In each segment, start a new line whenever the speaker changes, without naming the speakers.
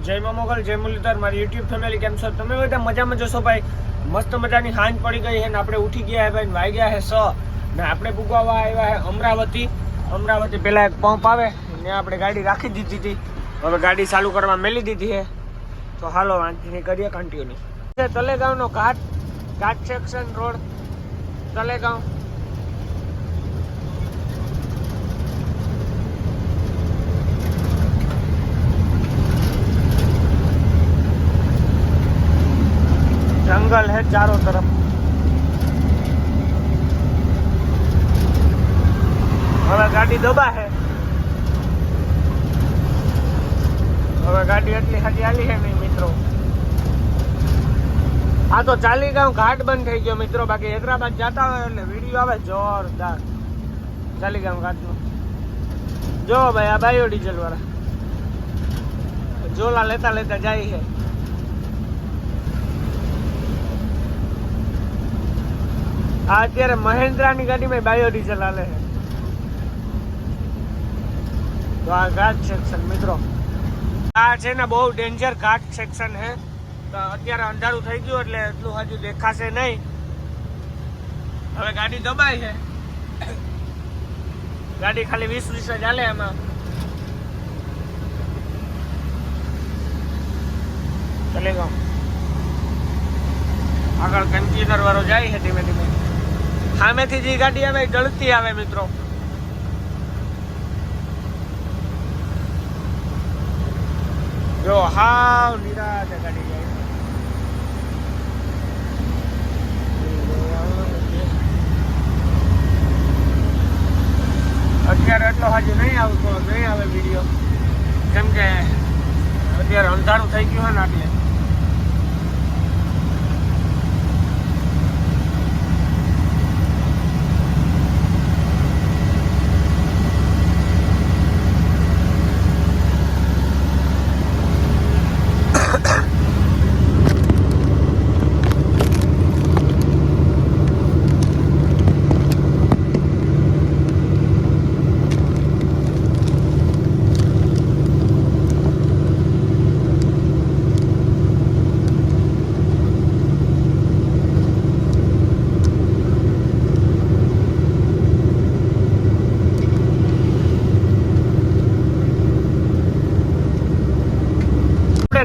જય મા મોગલ, જય મુરલીધર, મારી યુટ્યુબ ફેમિલી કેમ છો? તમે બધા મજામાં જશો ભાઈ. મસ્ત મજાની હાંજ પડી ગઈ છે ને આપણે ઉઠી ગયા હે ભાઈ. વાગ્યા છે 6 ને આપણે પૂગવા આવ્યા છે અમરાવતી. પહેલા એક પંપ આવે ને આપણે ગાડી રાખી દીધી હતી. હવે ગાડી ચાલુ કરવા મેલી દીધી છે. તો હાલો વાંચીને કરીએ કન્ટિન્યુ. તલેગાંવનો ઘાટ સેક્શન રોડ તલેગાંવ. जंगल है चारों तरफ. હવે ગાડી દબા है. હવે ગાડી એટલી હાજી આલી છે નહીં મિત્રો. આ તો ચાલીગાંવ ઘાટ બંધ થઈ ગયો મિત્રો. બાકી હૈદરાબાદ જતા હોય એટલે વિડીયો આવે જોરદાર ચાલીગાંવ ઘાટનો. જો ભાઈ આ બાયો ડીઝલ વાળા ઝોલા લેતા લેતા જાય છે. આ અત્યારે મહેન્દ્રાની ગાડીમાં બાયો ડીઝલ હાલે છે. તો આ ઘાટ સેક્શન મિત્રો, આ છે ને બહુ ડેન્જર ઘાટ સેક્શન છે. તો અત્યારે અંધારું થઈ ગયું એટલે એટલું હજુ દેખાશે નહીં. હવે ગાડી દબાઈ છે. ગાડી ખાલી 20 જ હાલે એમાં. તલેગાંવ આગળ કન્ટેનર વાળો જાય છે ધીમે ધીમે. સામેથી જે ગાડી આવે ઢળતી આવે મિત્રો. જો હાવ નિરાતે ગાડી જાય. અત્યારે એટલો હજુ નહીં આવે વિડીયો, કેમ કે અત્યારે અંધારું થઈ ગયું હોય ને એટલે.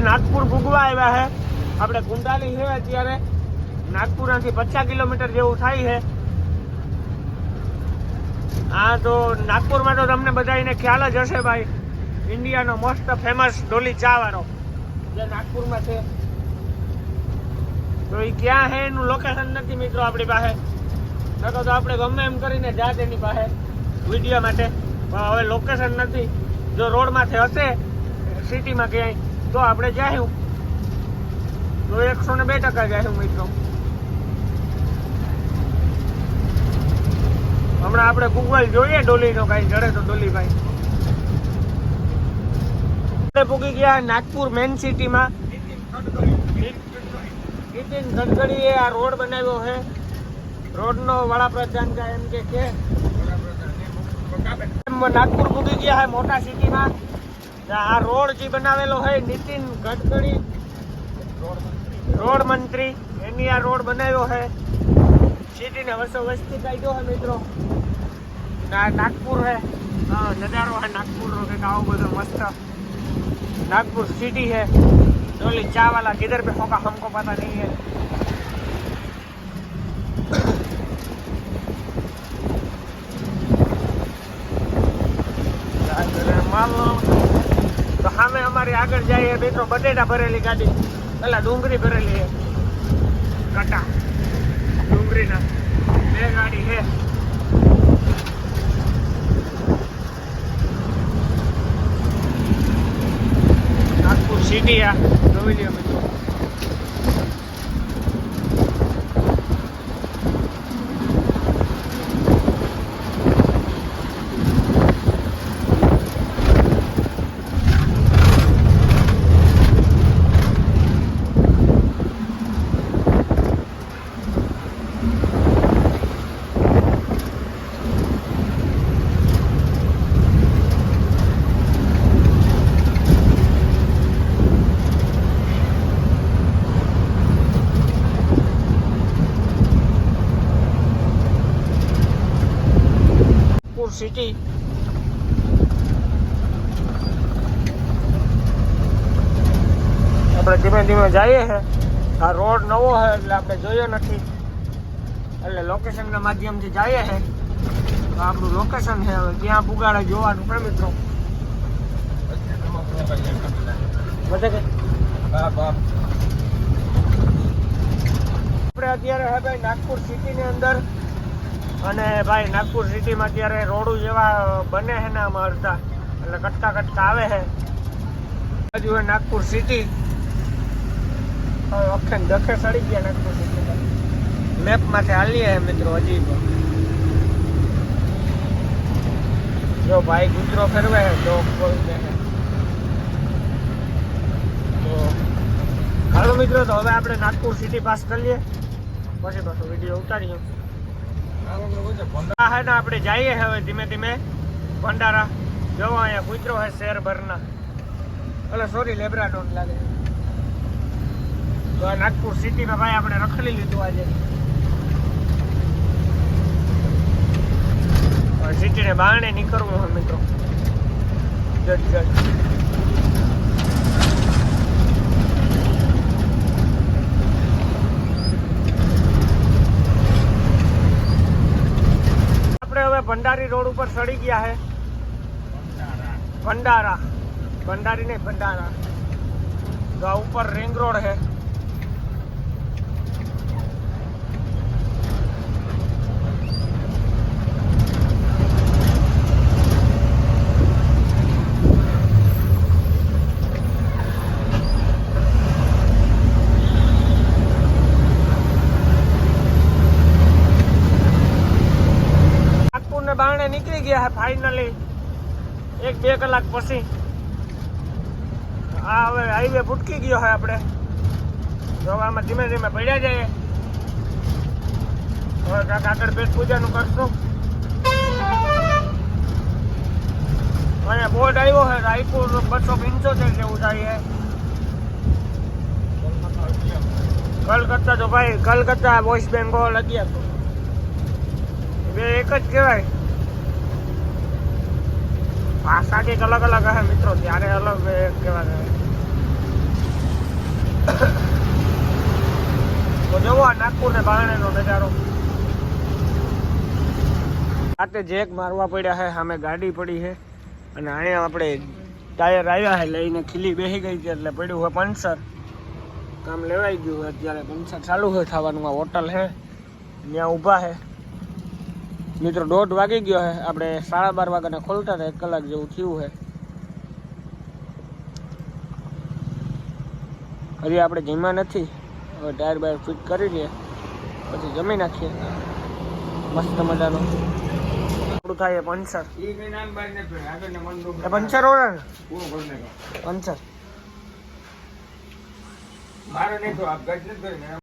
નાગપુર ભૂગવા આવ્યા છે આપણે. કુંડાલી છે અત્યારે નાગપુરથી 50 કિલોમીટર જેવું થાય છે. હા તો નાગપુરમાં તો તમને બધાને ખ્યાલ જ હશે ભાઈ. ઇન્ડિયાનો મોસ્ટ ફેમસ ડોલી ચા વાળો જે નાગપુરમાં છે. તો એ ક્યાં છે એનું લોકેશન નથી મિત્રો આપણી પાસે. નકર તો આપણે ગમે એમ કરીને જાત એની પાસે વિડીયો માટે. પણ હવે લોકેશન નથી. જો રોડમાંથી હશે સિટીમાં ક્યાંય તો આપણે જાયું તો 102% જાયું મિત્રો. હમણાં આપણે ગૂગલ જોઈએ ડોલીનો કાંઈ જડે તો ડોલીભાઈ. આપણે પૂગી ગયા નાગપુર મેન સિટીમાં. નીતિન ગડકરીએ આ રોડ બનાવ્યો છે. રોડનો વડાપ્રધાન કા એમ કે નાગપુર પૂગી ગયા છે મોટા સિટીમાં. આ રોડ જે બનાવેલો હોય નીતિન ગડકરી રોડ મંત્રી એની આ રોડ બનાવ્યો છે. સિટીને વર્ષો વસ્તી કાઢ્યો છે મિત્રો. નાગપુર है नजारो है नागपुर रो के आવો બધો मस्त नागपुर सिटी है. डोली चा वाला किधर पे होगा हमको पता नहीं है. તો સામે અમારી આગળ જાય મિત્રો બટેટા ભરેલી ગાડી. પેલા ડુંગળી ભરેલી છે કટા ડુંગળીના 2 ગાડી છે. નાગપુર સિટી આ જોઈ લ્યો મિત્રો. સિટી. આપણે ધીમે ધીમે જઈએ છે. આ રોડ નવો છે એટલે આપણે જોયો નથી, એટલે લોકેશનના માધ્યમથી જઈએ છે. તો આપણું લોકેશન છે, હવે ત્યાં પુગાડે જોવાનું છે મિત્રો. બધે કે આપણે અત્યારે હે ભાઈ નાગપુર સિટીની અંદર, અને ભાઈ નાગપુર સિટીમાં અત્યારે રોડું જેવા બને છે ને આમાં અડધા, એટલે કટકા કટકા આવે છે. હજુ હે નાગપુર સિટી, અખેન દખે સડી ગયા નાગપુર સિટી. મેપમાંથી હાલીએ મિત્રો હજી તો. જો ભાઈ ગુજરો ફેરવે છે તો બોલતે છે. તો હાલો મિત્રો, તો હવે આપણે નાગપુર સિટી પાસ કરીએ, પછી પાછો વિડીયો ઉતારીએ. હા ને આપણે જઈએ હવે ધીમે ધીમે ભંડારા. જો અહીંયા કૂતરો હે શેર ભરના, એટલે સોરી લેબ્રાડોર લાગે. તો આ નાગપુર સિટીમાં ભાઈ આપણે રખડી લીધું આજે. સિટીને બારણે નીકળવું હોય મિત્રો. જજ જજ ભંડારી રોડ ઉપર ચડી ગયા છે. ભંડારા, ભંડારી નહીં ભંડારા. તો આ ઉપર રિંગ રોડ છે. બારણે નીકળી ગયા છે ફાઇનલી 1-2 કલાક પછી. આ હવે હાઈવે ભૂટકી ગયો છે આપણે. તો આમાં ધીમે ધીમે પડ્યા જઈએ. હવે કાંક આગળ પેટ પૂજાનું કરશું. અહીંયા બોર્ડ આવ્યો છે રાયપુર 275 જેવું થાય છે. કલકત્તા તો ભાઈ કલકત્તા વેસ્ટ બેંગોલ 1100 બે એક જ કહેવાય. ભાષા કંઈક અલગ અલગ હશે મિત્રો, ત્યારે અલગ કહેવાય. તો જવો આ નાગપુર ને બારણેનો નજારો. રાતે જેક મારવા પડ્યા છે, સામે ગાડી પડી છે, અને અહીંયા આપણે ટાયર આવ્યા છે લઈને, ખીલી બેસી ગઈ છે એટલે પડ્યું હોય પંચર. કામ લેવાઈ ગયું અત્યારે, પંચર ચાલુ હોય થવાનું. આ હોટલ છે ત્યાં ઊભા છે મિત્રો. 1:30 વાગી ગયો છે. આપણે 12:30 વાગ્યાને ખોલતા હતા, 1 કલાક જેવું થયું છે. હજી આપણે જમ્યા નથી. હવે ટાયર બાયર ફિટ કરી લઈએ, પછી જમી નાખીએ મસ્ત મજાનું. આપણું થાય પંચર. પંચર ઓળા ને પંચર.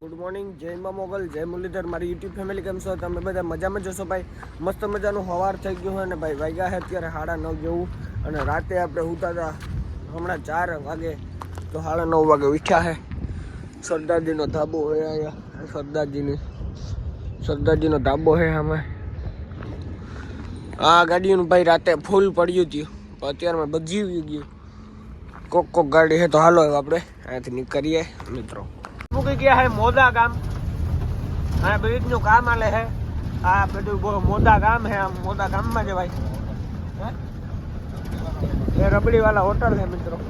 ગુડ મોર્નિંગ, જય મા મોગલ, જય મુરલીધર. મારી યુટ્યુબ ફેમિલી કેમ છો? તમે બધા મજામાં જશો ભાઈ. મસ્ત મજાનું સવાર થઈ ગયું હોય ને ભાઈ. વાગ્યા છે અત્યારે 9:30 જેવું, અને રાતે આપણે ઉઠતા હતા હમણાં 4 વાગે, તો 9:30 વાગે ઉઠ્યા છે. સરદારજીનો ધાબો હોય અહીંયા, સરદારજીનો ધાબો છે અમે. આ ગાડીનું ભાઈ રાતે ફૂલ પડ્યું હતું, અત્યારમાં બજી ગયું. કોક ગાડી છે. તો હાલો આપણે અહીંયાથી નીકળીએ મિત્રો. મૂકી ગયા છે મોદા ગામ. આ બ્રિજનું કામ હાલે છે. આ બધું મોદા ગામ છે. આમ મોદા ગામમાં જવાય. ये रबड़ी वाला होटल है मित्रों।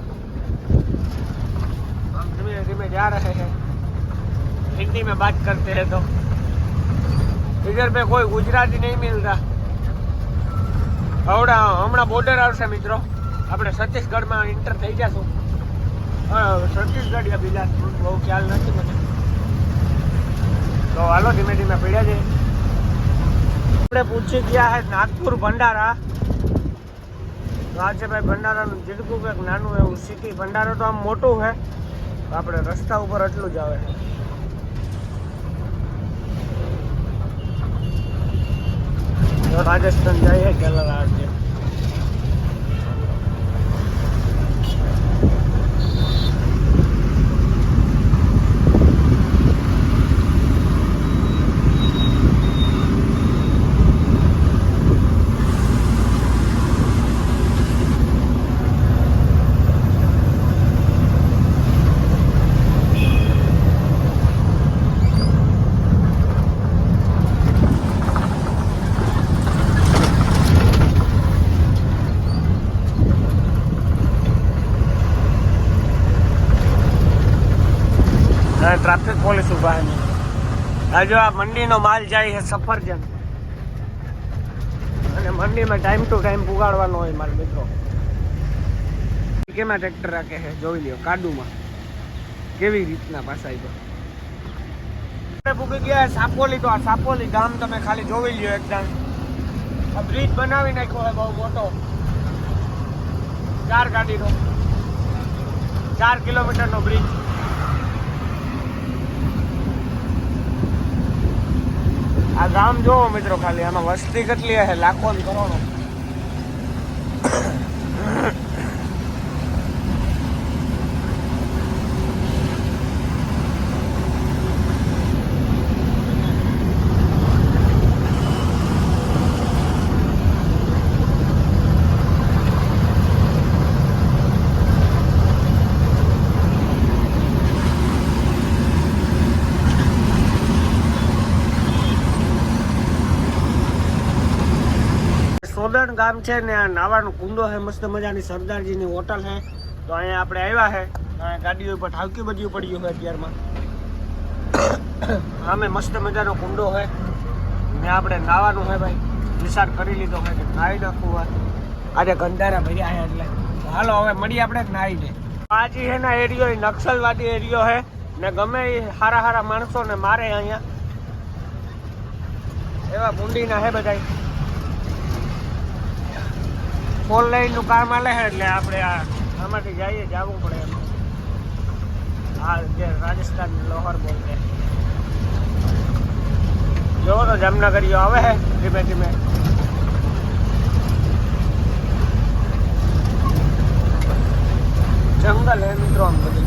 हम धीमे धीमे जा रहे हैं, हिंदी में बात करते हैं तो इधर पे कोई गुजराती नहीं मिल रहा। हमारा बॉर्डर आवशे मित्रों, આપણે છત્તીસગઢમાં એન્ટર થઈ જશું। છત્તીસગઢ યા બિલાસપુર બહુ ખ્યાલ નથી મને, તો હાલો ધીમે ધીમે પડ્યા છે। આપણે પૂછી ગયા છે નાગપુર ભંડારા। તો આ છે ભાઈ ભંડારાનું જીડકું કંઈક નાનું એવું સિટી। ભંડારો તો આમ મોટું છે, આપણે રસ્તા ઉપર એટલું જ આવે છે। રાજસ્થાન જાય છે કેરલા રાજ્ય। ટ્રાફિક પોલીસ ઊભા છે. આ જો આ મંડીનો માલ જાય છે સફરજન, અને મંડીમાં ટાઈમ ટુ ટાઈમ પુગાડવાનો હોય મારા મિત્રો. કેમાં ટ્રેક્ટર રાખે છે જોઈ લ્યો, કાડુમાં કેવી રીતના પાછા પૂકી ગયા સાપોલી. તો આ સાપોલી ગામ તમે ખાલી જોઈ લ્યો એકદમ. આ બ્રિજ બનાવી નાખ્યો છે બહુ મોટો, 4 ગાડીનો, 4 કિલોમીટરનો બ્રિજ. આ ગામ જોવો મિત્રો ખાલી, આમાં વસ્તી કેટલી હશે, લાખો ને કરોડો. સોદણ ગામ છે ને, આ નાવાનો કુંડો છે મસ્ત મજાની, સરદારજીની હોટલ છે. તો અહીંયા આપણે આવ્યા છે, અહીંયા ગાડીઓ ઉપર ઠાવકી બધું પડ્યું છે અત્યારમાં. આમે મસ્ત મજાનો કુંડો છે ને, આપણે નાવાનું છે ભાઈ. વિચાર કરી લીધો છે કે નાહી નાખવું હોય, આજે ગંધારા ભર્યા છે એટલે. હાલો હવે મળીએ આપણે નાહીને. આ જે છે ને એરિયો એ નક્સલવાદી એરિયો છે ને, ગમે એ સારા સારા માણસોને મારે અહીંયા. એવા બુંડીના છે બધા. 4 લાઈનનું કામ આલે છે એટલે આપણે આમાંથી જઈએ, જવું પડે એમ. આ જે રાજસ્થાન લોહર બોલ છે, જોવો તો જામનગરીઓ આવે છે ધીમે ધીમે. જંગલ હે મિત્રો આમ બધું.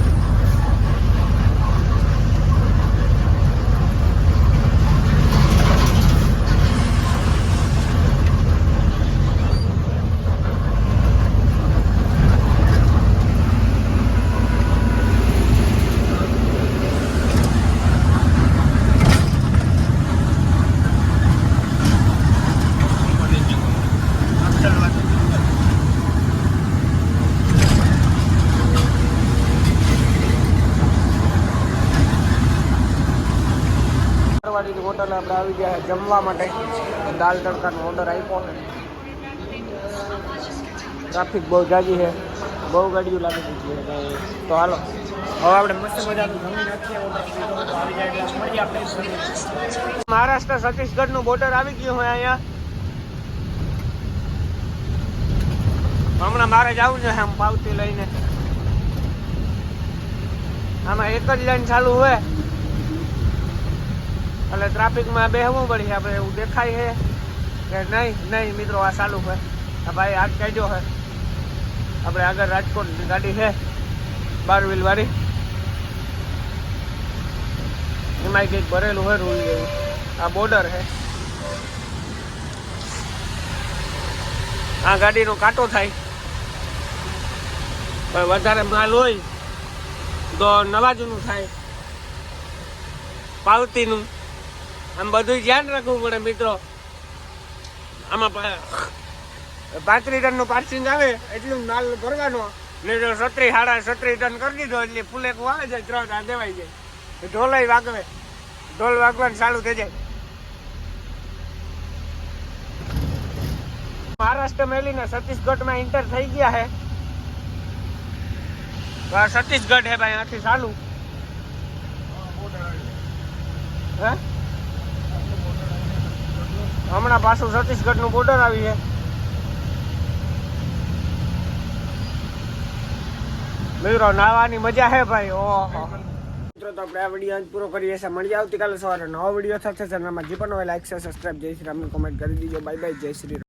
હોટલ આપણે આવી ગયા જમવા માટે. દાલ તડકાનો ઓર્ડર આપ્યો છે. ટ્રાફિક બહુ જાજી છે, બહુ ગાડીઓ લાગી છે. તો હાલો હવે આપણે મસ્ત મજાનું જમી નાખીએ. મહારાષ્ટ્ર છત્તીસગઢનું બોર્ડર આવી ગયું હોય અહીંયા. હમણાં મારે જવું છે આમ પાવતી લઈને. આમાં એક જ લાઈન ચાલુ હોય એટલે ટ્રાફિકમાં બેસવું પડે. આપણે એવું દેખાય છે કે નહીં મિત્રો, આ ચાલુ છે. આ ભાઈ હાથ કાઢ્યો છે. આપણે આગળ રાજકોટની ગાડી છે 12 વ્હીલ વાળી, એમાં કંઈક ભરેલું હોય રૂલ જેવું. આ બોર્ડર છે. આ ગાડીનો કાંટો થાય, પણ વધારે માલ હોય તો નવાજનું થાય, પાવતીનું. આમ બધું ધ્યાન રાખવું પડે મિત્રો. આમાં 35 ટનનું પાર્સિંગ આવે એટલું માલ ભરવાનો. ને જો 37 ટન કરી દીધો એટલે ફૂલેકું આવે જાય, 3 આ દેવાઈ જાય. ઢોલાઈ વાગવે, ઢોલ વાગવાનું ચાલુ થઈ જાય. મહારાષ્ટ્ર મેલીને છત્તીસગઢમાં એન્ટર થઈ ગયા છે. છત્તીસગઢ હે ભાઈ, આથી ચાલુ હે. હમણાં પાછું છત્તીસગઢનું બોર્ડર આવી છે. મિત્રો નાવાની મજા હે ભાઈ. ઓહો મિત્રો, તો આપણે આ વિડીયો પૂરો કરીએ છીએ. મળીએ આવતીકાલે સવારે નવો વિડીયો સાથે ચેનલમાં જે પણ હોય લાઈક છે, સબસ્ક્રાઈબ. જય શ્રી રામની કોમેન્ટ કરી દીજો. બાય બાય, જય શ્રી રામ.